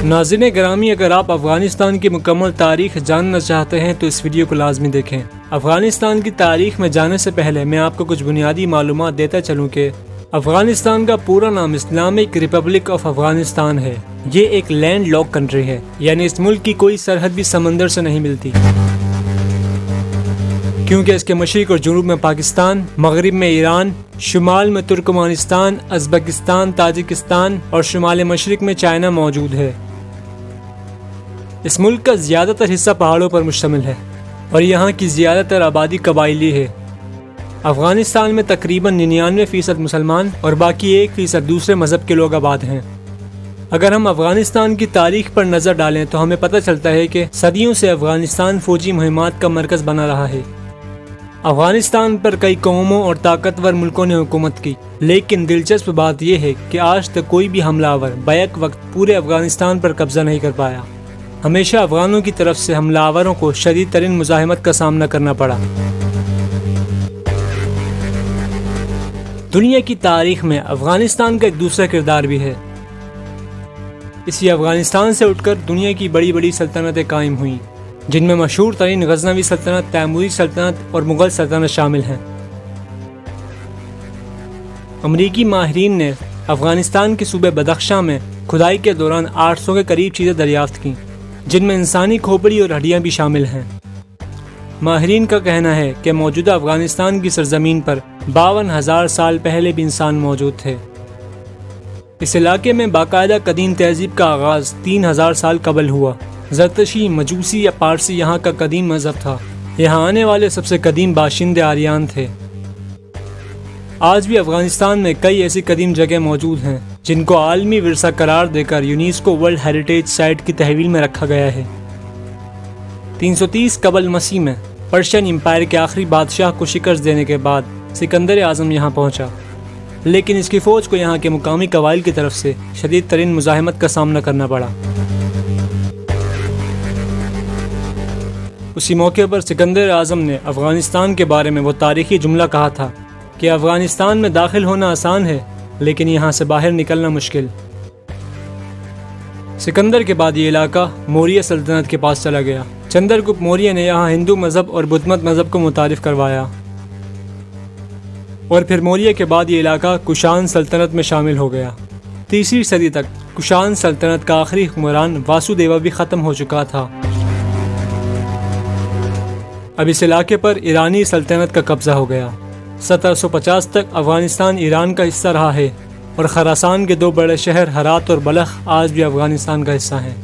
ناظرین گرامی، اگر آپ افغانستان کی مکمل تاریخ جاننا چاہتے ہیں تو اس ویڈیو کو لازمی دیکھیں۔ افغانستان کی تاریخ میں جانے سے پہلے میں آپ کو کچھ بنیادی معلومات دیتا چلوں کہ افغانستان کا پورا نام اسلامک ریپبلک آف افغانستان ہے۔ یہ ایک لینڈ لاک کنٹری ہے، یعنی اس ملک کی کوئی سرحد بھی سمندر سے نہیں ملتی، کیونکہ اس کے مشرق اور جنوب میں پاکستان، مغرب میں ایران، شمال میں ترکمانستان، ازبکستان، تاجکستان اور شمال مشرق میں چائنا موجود ہے۔ اس ملک کا زیادہ تر حصہ پہاڑوں پر مشتمل ہے اور یہاں کی زیادہ تر آبادی قبائلی ہے۔ افغانستان میں تقریباً 99% مسلمان اور باقی 1% دوسرے مذہب کے لوگ آباد ہیں۔ اگر ہم افغانستان کی تاریخ پر نظر ڈالیں تو ہمیں پتہ چلتا ہے کہ صدیوں سے افغانستان فوجی مہمات کا مرکز بنا رہا ہے۔ افغانستان پر کئی قوموں اور طاقتور ملکوں نے حکومت کی، لیکن دلچسپ بات یہ ہے کہ آج تک کوئی بھی حملہ آور بیک وقت پورے افغانستان پر قبضہ نہیں کر پایا۔ ہمیشہ افغانوں کی طرف سے حملہ آوروں کو شدید ترین مزاحمت کا سامنا کرنا پڑا۔ دنیا کی تاریخ میں افغانستان کا ایک دوسرا کردار بھی ہے۔ اسی افغانستان سے اٹھ کر دنیا کی بڑی بڑی سلطنتیں قائم ہوئیں، جن میں مشہور ترین غزنوی سلطنت، تیموری سلطنت اور مغل سلطنت شامل ہیں۔ امریکی ماہرین نے افغانستان کے صوبے بدخشاں میں کھدائی کے دوران 800 کے قریب چیزیں دریافت کیں، جن میں انسانی کھوپڑی اور ہڈیاں بھی شامل ہیں۔ ماہرین کا کہنا ہے کہ موجودہ افغانستان کی سرزمین پر 52,000 سال پہلے بھی انسان موجود تھے۔ اس علاقے میں باقاعدہ قدیم تہذیب کا آغاز 3000 سال قبل ہوا۔ زرتشی، مجوسی یا پارسی یہاں کا قدیم مذہب تھا۔ یہاں آنے والے سب سے قدیم باشندے آریان تھے۔ آج بھی افغانستان میں کئی ایسی قدیم جگہ موجود ہیں جن کو عالمی ورثہ قرار دے کر یونیسکو ورلڈ ہیریٹیج سائٹ کی تحویل میں رکھا گیا ہے۔ 330 قبل مسیح میں پرشین امپائر کے آخری بادشاہ کو شکست دینے کے بعد سکندر اعظم یہاں پہنچا، لیکن اس کی فوج کو یہاں کے مقامی قبائل کی طرف سے شدید ترین مزاحمت کا سامنا کرنا پڑا۔ اسی موقع پر سکندر اعظم نے افغانستان کے بارے میں وہ تاریخی جملہ کہا تھا کہ افغانستان میں داخل ہونا آسان ہے لیکن یہاں سے باہر نکلنا مشکل۔ سکندر کے بعد یہ علاقہ موریہ سلطنت کے پاس چلا گیا۔ چندر گپت موریہ نے یہاں ہندو مذہب اور بدھ مت مذہب کو متعارف کروایا، اور پھر موریہ کے بعد یہ علاقہ کشان سلطنت میں شامل ہو گیا۔ 3 صدی تک کشان سلطنت کا آخری حکمران واسو دیوا بھی ختم ہو چکا تھا۔ اب اس علاقے پر ایرانی سلطنت کا قبضہ ہو گیا۔ 1750 تک افغانستان ایران کا حصہ رہا ہے، اور خراسان کے 2 بڑے شہر ہرات اور بلخ آج بھی افغانستان کا حصہ ہیں۔